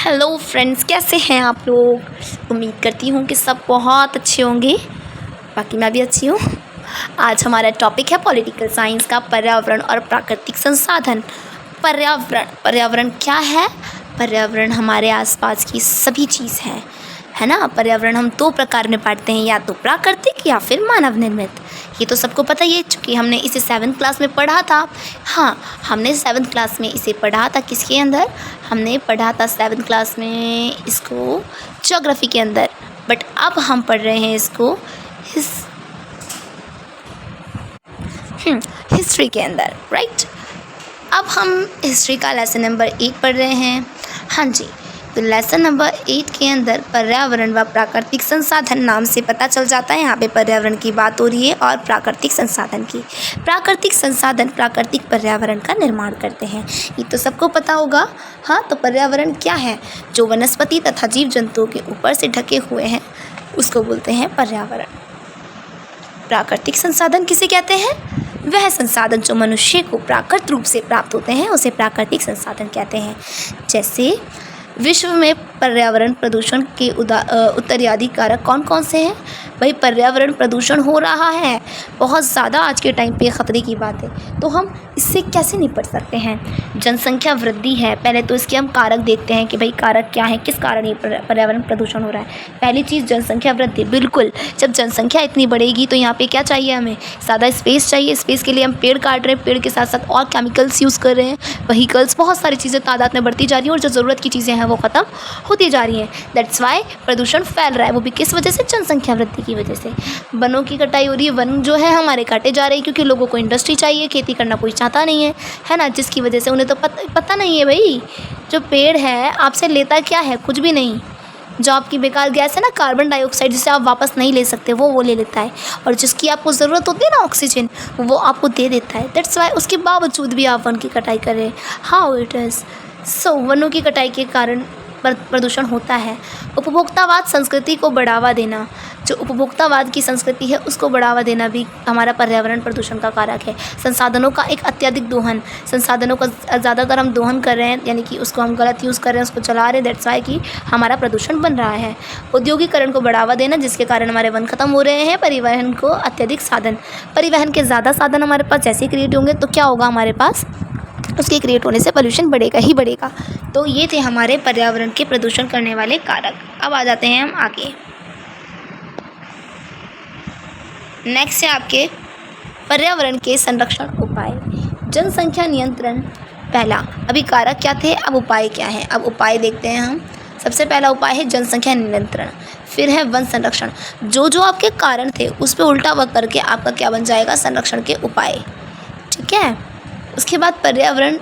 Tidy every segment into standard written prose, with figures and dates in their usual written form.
Hello friends, कैसे हैं आप लोग। उम्मीद करती हूँ कि सब बहुत अच्छे होंगे। बाकी मैं भी अच्छी हूँ। आज हमारा टॉपिक है पॉलिटिकल साइंस का पर्यावरण और प्राकृतिक संसाधन। पर्यावरण क्या है? पर्यावरण हमारे आसपास की सभी चीज़ है ना। पर्यावरण हम दो प्रकार में बांटते हैं, या तो प्राकृतिक या फिर मानव निर्मित। ये तो सबको पता ही है, चूँकि हमने इसे 7th क्लास में पढ़ा था। हाँ, हमने 7th क्लास में इसे पढ़ा था। किसके अंदर हमने पढ़ा था? 7th क्लास में इसको ज्योग्राफी के अंदर। बट अब हम पढ़ रहे हैं इसको हिस्ट्री के अंदर, राइट। अब हम हिस्ट्री का लेसन नंबर 8 पढ़ रहे हैं। हाँ जी, तो लेसन नंबर 8 के अंदर पर्यावरण व प्राकृतिक संसाधन नाम से पता चल जाता है। यहाँ पे पर्यावरण की बात हो रही है और प्राकृतिक संसाधन की। प्राकृतिक संसाधन प्राकृतिक पर्यावरण का निर्माण करते हैं, ये तो सबको पता होगा। हाँ, तो पर्यावरण क्या है? जो वनस्पति तथा जीव जंतुओं के ऊपर से ढके हुए हैं उसको बोलते हैं पर्यावरण। प्राकृतिक संसाधन किसे कहते हैं? वह संसाधन जो मनुष्य को प्राकृतिक रूप से प्राप्त होते हैं उसे प्राकृतिक संसाधन कहते हैं। जैसे विश्व में पर्यावरण प्रदूषण के उत्तरदायी कारक कौन कौन से हैं? भाई, पर्यावरण प्रदूषण हो रहा है बहुत ज़्यादा, आज के टाइम पे खतरे की बात है। तो हम इससे कैसे निपट सकते हैं? जनसंख्या वृद्धि है। पहले तो इसके हम कारक देखते हैं कि भाई कारक क्या है, किस कारण ये पर्यावरण प्रदूषण हो रहा है। पहली चीज़ जनसंख्या वृद्धि। बिल्कुल, जब जनसंख्या इतनी बढ़ेगी तो यहाँ पे क्या चाहिए? हमें ज़्यादा स्पेस चाहिए। स्पेस के लिए हम पेड़ काट रहे हैं, पेड़ के साथ साथ और केमिकल्स यूज़ कर रहे हैं, व्हीकल्स, बहुत सारी चीज़ें तादाद में बढ़ती जा रही हैं और जो ज़रूरत की चीज़ें हैं वो ख़त्म होती जा रही हैं। दैट्स वाई प्रदूषण फैल रहा है। वो भी किस वजह से? जनसंख्या वृद्धि की वजह से। वनों की कटाई हो रही है। वन जो है हमारे काटे जा रहे हैं क्योंकि लोगों को इंडस्ट्री चाहिए, खेती करना कोई चाहता नहीं है ना। जिसकी वजह से उन्हें तो पता नहीं है भाई, जो पेड़ है आपसे लेता क्या है? कुछ भी नहीं। जो आपकी बेकार गैस है ना, कार्बन डाइऑक्साइड, जिसे आप वापस नहीं ले सकते, वो ले लेता है। और जिसकी आपको ज़रूरत होती है ना, ऑक्सीजन, वो आपको दे देता है। दैट्स वाई उसके बावजूद भी आप वन की कटाई कर रहे हैं। How it is so? वनों की कटाई के कारण प्रदूषण होता है। उपभोक्तावाद संस्कृति को बढ़ावा देना। जो उपभोक्तावाद की संस्कृति है उसको बढ़ावा देना भी हमारा पर्यावरण प्रदूषण का कारक है। संसाधनों का एक अत्यधिक दोहन। संसाधनों का ज़्यादातर हम दोहन कर रहे हैं, यानी कि उसको हम गलत यूज़ कर रहे हैं, उसको चला रहे हैं। दैट्स वाई कि हमारा प्रदूषण बन रहा है। औद्योगिकरण को बढ़ावा देना, जिसके कारण हमारे वन खत्म हो रहे हैं। परिवहन को अत्यधिक साधन। परिवहन के ज़्यादा साधन हमारे पास जैसे क्रिएट होंगे तो क्या होगा हमारे पास? उसके क्रिएट होने से पोल्यूशन बढ़ेगा ही बढ़ेगा। तो ये थे हमारे पर्यावरण के प्रदूषण करने वाले कारक। अब आ जाते हैं हम आगे। नेक्स्ट है आपके पर्यावरण के संरक्षण उपाय। जनसंख्या नियंत्रण पहला। अभी कारक क्या थे, अब उपाय क्या है? अब उपाय देखते हैं हम। सबसे पहला उपाय है जनसंख्या नियंत्रण, फिर है वन संरक्षण। जो आपके कारण थे उस पर उल्टा वर्क करके आपका क्या बन जाएगा? संरक्षण के उपाय। ठीक है। उसके बाद पर्यावरण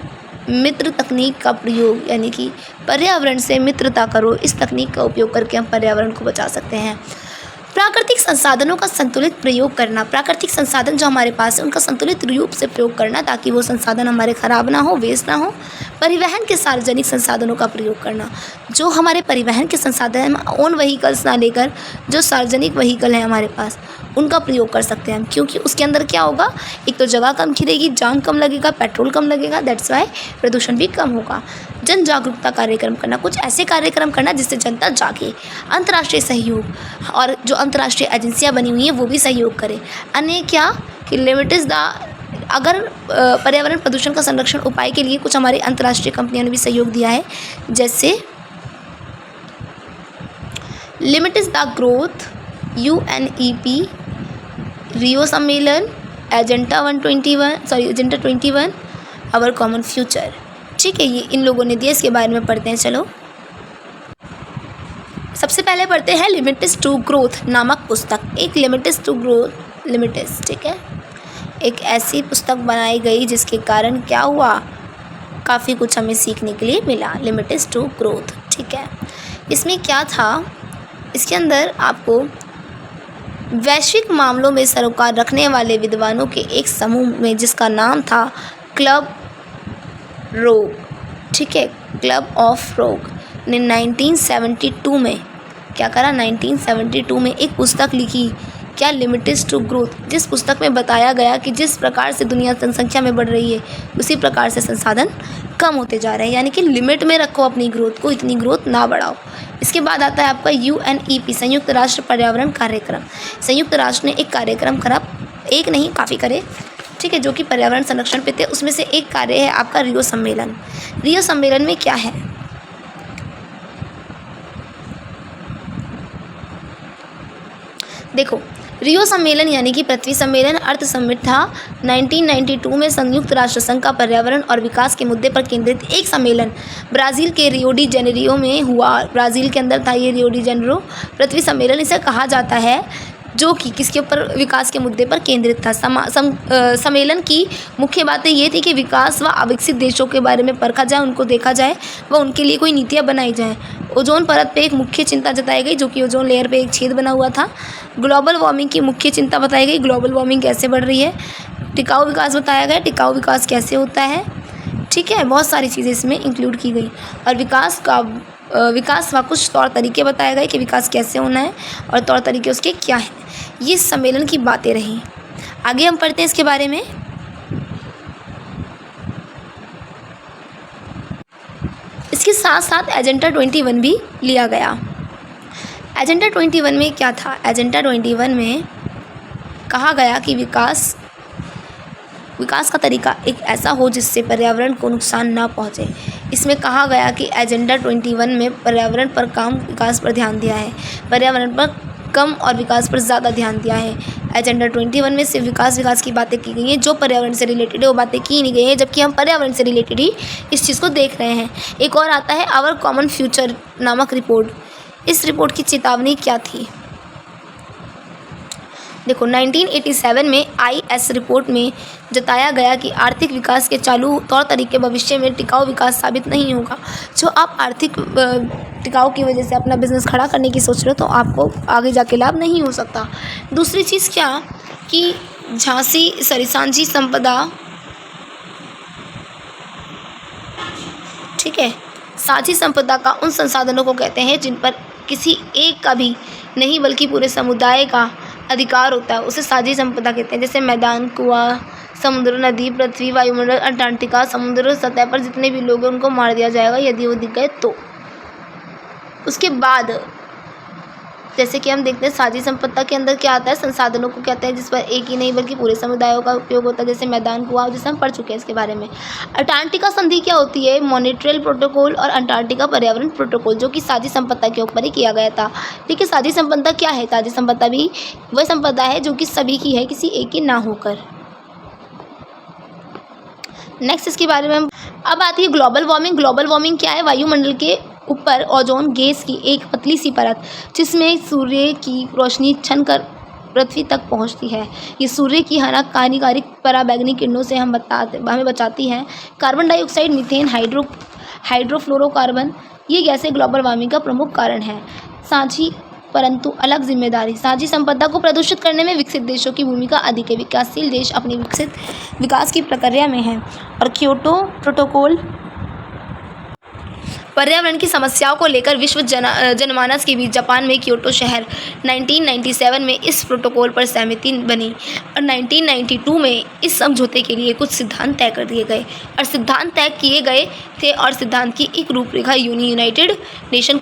मित्र तकनीक का प्रयोग, यानी कि पर्यावरण से मित्रता करो। इस तकनीक का उपयोग करके हम पर्यावरण को बचा सकते हैं। प्राकृतिक संसाधनों का संतुलित प्रयोग करना। प्राकृतिक संसाधन जो हमारे पास है उनका संतुलित रूप से प्रयोग करना, ताकि वो संसाधन हमारे ख़राब ना हो, वेस्ट ना हो। परिवहन के सार्वजनिक संसाधनों का प्रयोग करना। जो हमारे परिवहन के संसाधन, ओन व्हीकल्स ना लेकर जो सार्वजनिक व्हीकल है हमारे पास, उनका प्रयोग कर सकते हैं हम, क्योंकि उसके अंदर क्या होगा? एक तो जगह कम खिलेगी, जाम कम लगेगा, पेट्रोल कम लगेगा। दैट्स वाई प्रदूषण भी कम होगा। जन जागरूकता कार्यक्रम करना। कुछ ऐसे कार्यक्रम करना जिससे जनता जागे। अंतर्राष्ट्रीय सहयोग, और जो अंतर्राष्ट्रीय एजेंसियाँ बनी हुई हैं वो भी सहयोग करें। अन्य क्या कि लिमिटेड द, अगर पर्यावरण प्रदूषण का संरक्षण उपाय के लिए कुछ हमारी अंतर्राष्ट्रीय कंपनियों ने भी सहयोग दिया है, जैसे लिमिटेड द ग्रोथ, UNEP, रियो सम्मेलन, एजेंडा 21, आवर कॉमन फ्यूचर। ठीक है, ये इन लोगों ने दिया, इसके बारे में पढ़ते हैं। चलो, सबसे पहले पढ़ते हैं लिमिटेड टू ग्रोथ नामक पुस्तक। एक लिमिटेड टू ग्रोथ, ठीक है, एक ऐसी पुस्तक बनाई गई जिसके कारण क्या हुआ? काफ़ी कुछ हमें सीखने के लिए मिला। लिमिटेड टू ग्रोथ, ठीक है। इसमें क्या था? इसके अंदर आपको वैश्विक मामलों में सरोकार रखने वाले विद्वानों के एक समूह में, जिसका नाम था क्लब रोग, ठीक है, क्लब ऑफ रोग, ने 1972 में क्या करा? 1972 में एक पुस्तक लिखी। क्या लिमिटेड टू ग्रोथ, जिस पुस्तक में बताया गया कि जिस प्रकार से दुनिया जनसंख्या में बढ़ रही है उसी प्रकार से संसाधन कम होते जा रहे हैं, यानी कि लिमिट में रखो अपनी ग्रोथ को, इतनी ग्रोथ ना बढ़ाओ। इसके बाद आता है आपका UNEP, संयुक्त राष्ट्र पर्यावरण कार्यक्रम। संयुक्त राष्ट्र ने एक कार्यक्रम करा, एक नहीं काफ़ी करे, ठीक है, जो कि पर्यावरण संरक्षण पे थे। उसमें से एक कार्य है आपका रियो सम्मेलन। रियो सम्मेलन में क्या है, देखो, रियो सम्मेलन यानी कि पृथ्वी सम्मेलन अर्थ समिट था 1992 में संयुक्त राष्ट्र संघ का पर्यावरण और विकास के मुद्दे पर केंद्रित एक सम्मेलन ब्राज़ील के रियो डी जेनेरियो में हुआ। ब्राज़ील के अंदर था ये रियो डी जेनेरियो पृथ्वी सम्मेलन, इसे कहा जाता है, जो कि किसके ऊपर, विकास के मुद्दे पर केंद्रित था। सम्मेलन की मुख्य बातें ये थी कि विकास व अविकसित देशों के बारे में परखा जाए, उनको देखा जाए व उनके लिए कोई नीतियाँ बनाई जाएँ। ओजोन परत पे एक मुख्य चिंता जताई गई, जो कि ओजोन लेयर पे एक छेद बना हुआ था। ग्लोबल वार्मिंग की मुख्य चिंता बताई गई, ग्लोबल वार्मिंग कैसे बढ़ रही है। टिकाऊ विकास बताया गया, टिकाऊ विकास कैसे होता है, ठीक है, बहुत सारी चीज़ें इसमें इंक्लूड की गई। और विकास व कुछ तौर तरीके बताए गए कि विकास कैसे होना है और तौर तरीके उसके क्या हैं। ये सम्मेलन की बातें रहीं। आगे हम पढ़ते हैं इसके बारे में। इसके साथ साथ एजेंडा 21 भी लिया गया। एजेंडा 21 में क्या था, एजेंडा 21 में कहा गया कि विकास का तरीका एक ऐसा हो जिससे पर्यावरण को नुकसान ना पहुंचे। इसमें कहा गया कि एजेंडा 21 में पर्यावरण पर कम, विकास पर ध्यान दिया है, पर्यावरण पर कम और विकास पर ज़्यादा ध्यान दिया है। एजेंडा 21 में सिर्फ विकास की बातें की गई हैं, जो पर्यावरण से रिलेटेड है वो बातें की नहीं गई हैं, जबकि हम पर्यावरण से रिलेटेड ही इस चीज़ को देख रहे हैं। एक और आता है आवर कॉमन फ्यूचर नामक रिपोर्ट। इस रिपोर्ट की चेतावनी क्या थी, देखो, 1987 में IS रिपोर्ट में जताया गया कि आर्थिक विकास के चालू तौर तरीके भविष्य में टिकाऊ विकास साबित नहीं होगा। जो आप आर्थिक टिकाऊ की वजह से अपना बिजनेस खड़ा करने की सोच रहे हो तो आपको आगे जाके लाभ नहीं हो सकता। दूसरी चीज़ क्या कि सांझी संपदा, ठीक है, साझी संपदा का उन संसाधनों को कहते हैं जिन पर किसी एक का भी नहीं बल्कि पूरे समुदाय का अधिकार होता है, उसे साझी संपदा कहते हैं। जैसे मैदान, कुआं, समुद्र, नदी, पृथ्वी, वायुमंडल, अंटार्कटिका, समुद्र सतह पर जितने भी लोग हैं उनको मार दिया जाएगा यदि वो दिख गए तो। उसके बाद जैसे कि हम देखते हैं साझी संपदा के अंदर क्या आता है, संसाधनों को कहते हैं जिस पर एक ही नहीं बल्कि पूरे समुदायों का उपयोग होता है, जैसे मैदान, कुआं, जैसे हम पढ़ चुके हैं इसके बारे में। अंटार्कटिका संधि क्या होती है, मॉन्ट्रियल प्रोटोकॉल और अंटार्कटिका पर्यावरण प्रोटोकॉल, जो कि साझी संपदा के ऊपर ही किया गया था। ठीक है, साझी संपदा क्या है, साझी संपदा भी वह संपदा है जो कि सभी की है, किसी एक की ना होकर। नेक्स्ट इसके बारे में अब आती है ग्लोबल वार्मिंग। ग्लोबल वार्मिंग क्या है, वायुमंडल के ऊपर ओजोन गैस की एक पतली सी परत जिसमें सूर्य की रोशनी छन कर पृथ्वी तक पहुंचती है। ये सूर्य की हानिकारक पराबैंगनी किरणों से हमें बचाती है। कार्बन डाइऑक्साइड, मीथेन, हाइड्रोफ्लोरोकार्बन, ये गैसें ग्लोबल वार्मिंग का प्रमुख कारण है। साझी परंतु अलग जिम्मेदारी। साझी संपदा को प्रदूषित करने में विकसित देशों की भूमिका अधिक है। विकासशील देश अपनी विकास की प्रक्रिया में हैं। और क्योटो प्रोटोकॉल पर्यावरण की समस्याओं को लेकर विश्व जनमानस के बीच जापान में क्योटो शहर 1997 में इस प्रोटोकॉल पर सहमति बनी और 1992 में इस समझौते के लिए कुछ सिद्धांत तय कर दिए गए और सिद्धांत तय किए गए थे और सिद्धांत की एक रूपरेखा United nation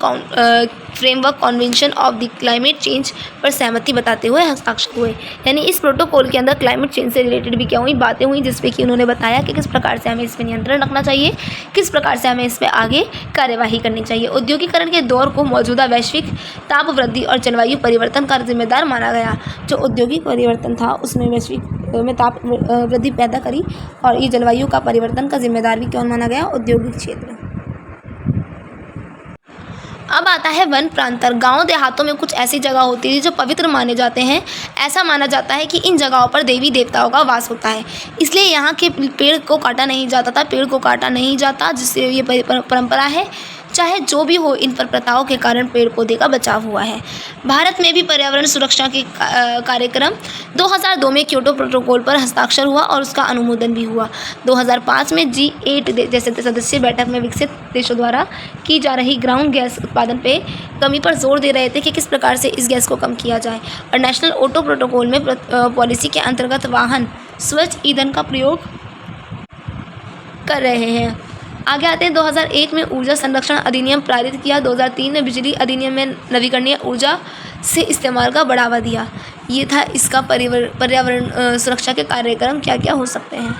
framework convention of the climate change पर सहमति बताते हुए हस्ताक्षर हुए। यानी इस प्रोटोकॉल के अंदर क्लाइमेट चेंज से रिलेटेड भी क्या हुई, बातें हुई, जिसपे कि उन्होंने बताया कि किस प्रकार से हमें इस पर नियंत्रण रखना चाहिए, किस प्रकार से हमें इस पर आगे कार्यवाही करनी चाहिए। औद्योगिकरण के दौर को मौजूदा वैश्विक ताप वृद्धि और जलवायु परिवर्तन का जिम्मेदार माना गया। जो औद्योगिक परिवर्तन था उसमें वैश्विक में ताप वृद्धि पैदा करी और ये जलवायु का परिवर्तन का जिम्मेदार भी कौन माना गया, औद्योगिक क्षेत्र। अब आता है वन प्रांतर। गांव देहातों में कुछ ऐसी जगह होती है जो पवित्र माने जाते हैं। ऐसा माना जाता है कि इन जगहों पर देवी देवताओं का वास होता है, इसलिए यहाँ के पेड़ को काटा नहीं जाता था, पेड़ को काटा नहीं जाता, जिससे ये परंपरा है चाहे जो भी हो, इन पर प्रथाओं के कारण पेड़ पौधे का बचाव हुआ है। भारत में भी पर्यावरण सुरक्षा के कार्यक्रम 2002 में क्योटो प्रोटोकॉल पर हस्ताक्षर हुआ और उसका अनुमोदन भी हुआ। 2005 में G8 जैसे सदस्य बैठक में विकसित देशों द्वारा की जा रही ग्राउंड गैस उत्पादन पे कमी पर जोर दे रहे थे कि किस प्रकार से इस गैस को कम किया जाए, और नेशनल ऑटो प्रोटोकॉल में पॉलिसी के अंतर्गत वाहन स्वच्छ ईंधन का प्रयोग कर रहे हैं। आगे आते हैं 2001 में ऊर्जा संरक्षण अधिनियम पारित किया। 2003 में बिजली अधिनियम में नवीकरणीय ऊर्जा से इस्तेमाल का बढ़ावा दिया। ये था इसका पर्यावरण सुरक्षा के कार्यक्रम क्या क्या हो सकते हैं।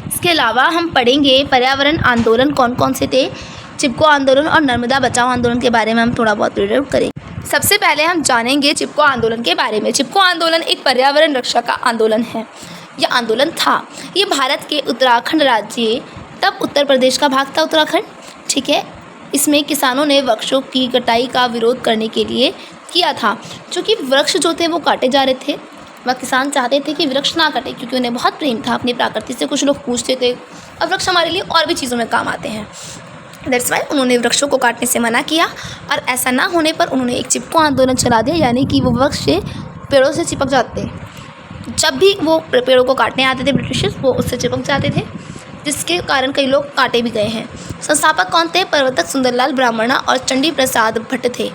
इसके अलावा हम पढ़ेंगे पर्यावरण आंदोलन कौन कौन से थे। चिपको आंदोलन और नर्मदा बचाओ आंदोलन के बारे में हम थोड़ा बहुत रीड आउट करेंगे। सबसे पहले हम जानेंगे चिपको आंदोलन के बारे में। चिपको आंदोलन एक पर्यावरण रक्षा का आंदोलन है। यह आंदोलन था, ये भारत के उत्तराखंड राज्य, तब उत्तर प्रदेश का भाग था उत्तराखंड, ठीक है। इसमें किसानों ने वृक्षों की कटाई का विरोध करने के लिए किया था, क्योंकि वृक्ष जो थे वो काटे जा रहे थे। वह किसान चाहते थे कि वृक्ष ना कटे, क्योंकि उन्हें बहुत प्रेम था अपनी प्रकृति से। कुछ लोग पूछते थे, अब वृक्ष हमारे लिए और भी चीज़ों में काम आते हैं, दैट्स वाई उन्होंने वृक्षों को काटने से मना किया। और ऐसा ना होने पर उन्होंने एक चिपको आंदोलन चला दिया, यानी कि वो वृक्ष पेड़ों से चिपक जाते। जब भी वो पेड़ों को काटने आते थे ब्रिटिशर्स, वो उससे चिपक जाते थे, जिसके कारण कई लोग काटे भी गए हैं। संस्थापक कौन थे? प्रवर्तक सुंदरलाल ब्राह्मणा और चंडी प्रसाद भट्ट थे,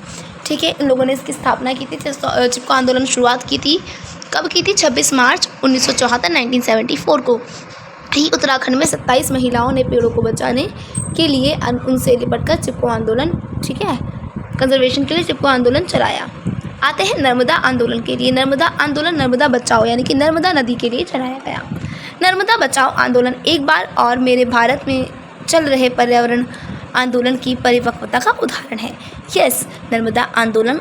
ठीक है। इन लोगों ने इसकी स्थापना की थी, चिपको आंदोलन शुरुआत की थी। कब की थी? 26 मार्च 1974 1974 को ही उत्तराखंड में 27 महिलाओं ने पेड़ों को बचाने के लिए उनसे लिपटकर चिपको आंदोलन, ठीक है, कंजर्वेशन के लिए चिपको आंदोलन चलाया। आते हैं नर्मदा आंदोलन के लिए। नर्मदा आंदोलन नर्मदा बचाओ यानी कि नर्मदा नदी के लिए चलाया गया। नर्मदा बचाओ आंदोलन एक बार और मेरे भारत में चल रहे पर्यावरण आंदोलन की परिपक्वता का उदाहरण है। यस, नर्मदा आंदोलन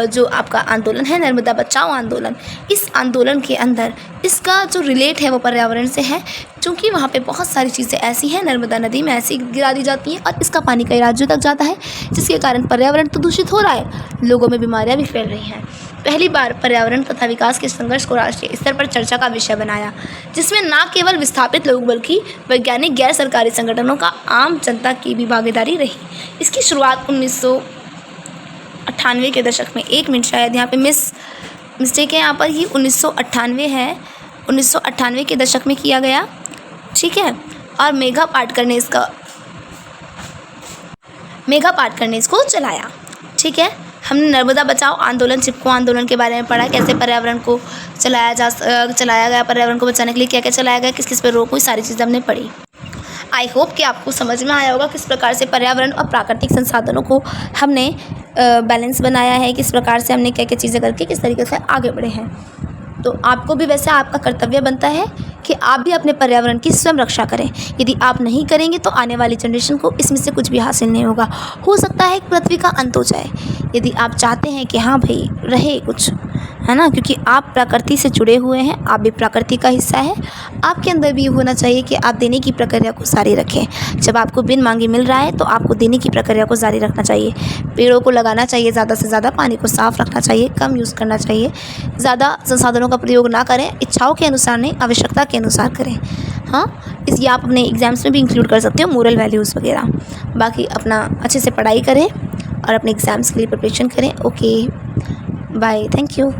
जो आपका आंदोलन है नर्मदा बचाओ आंदोलन, इस आंदोलन के अंदर इसका जो रिलेट है वो पर्यावरण से है, क्योंकि वहाँ पे बहुत सारी चीज़ें ऐसी हैं नर्मदा नदी में ऐसी गिरा दी जाती हैं और इसका पानी कई राज्यों तक जाता है, जिसके कारण पर्यावरण तो दूषित हो रहा है, लोगों में बीमारियाँ भी फैल रही हैं। पहली बार पर्यावरण तथा विकास के संघर्ष को राष्ट्रीय स्तर पर चर्चा का विषय बनाया, जिसमें न केवल विस्थापित लोग बल्कि वैज्ञानिक, गैर सरकारी संगठनों का, आम जनता की भी भागीदारी रही। इसकी शुरुआत 1998 के दशक में, एक मिनट शायद यहाँ पे मिस्टेक है, यहाँ पर ही 1998 है, 1998 के दशक में किया गया, ठीक है। और मेघा पाटकर ने इसको चलाया, ठीक है। हमने नर्मदा बचाओ आंदोलन, चिपको आंदोलन के बारे में पढ़ा, कैसे पर्यावरण को चलाया गया, पर्यावरण को बचाने के लिए क्या क्या चलाया गया, किस किस पर रोक हुई, सारी चीज़ें हमने पढ़ी। आई होप कि आपको समझ में आया होगा किस प्रकार से पर्यावरण और प्राकृतिक संसाधनों को हमने बैलेंस बनाया है, किस प्रकार से हमने क्या क्या चीज़ें करके किस तरीके से आगे बढ़े हैं। तो आपको भी वैसे आपका कर्तव्य बनता है कि आप भी अपने पर्यावरण की स्वयं रक्षा करें। यदि आप नहीं करेंगे तो आने वाली जनरेशन को इसमें से कुछ भी हासिल नहीं होगा। हो सकता है कि पृथ्वी का अंत हो जाए। यदि आप चाहते हैं कि हाँ भाई रहे कुछ, है ना, क्योंकि आप प्रकृति से जुड़े हुए हैं, आप भी प्रकृति का हिस्सा है, आपके अंदर भी होना चाहिए कि आप देने की प्रक्रिया को जारी रखें। जब आपको बिन मांगे मिल रहा है तो आपको देने की प्रक्रिया को जारी रखना चाहिए। पेड़ों को लगाना चाहिए ज़्यादा से ज़्यादा, पानी को साफ़ रखना चाहिए, कम यूज़ करना चाहिए, ज़्यादा संसाधनों का प्रयोग ना करें, इच्छाओं के अनुसार नहीं, आवश्यकता के अनुसार करें। हाँ, ये आप अपने एग्ज़ाम्स में भी इंक्लूड कर सकते हो, मोरल वैल्यूज़ वगैरह। बाकी अपना अच्छे से पढ़ाई करें और अपने एग्ज़ाम्स के लिए प्रिपरेशन करें। Okay, bye, thank you.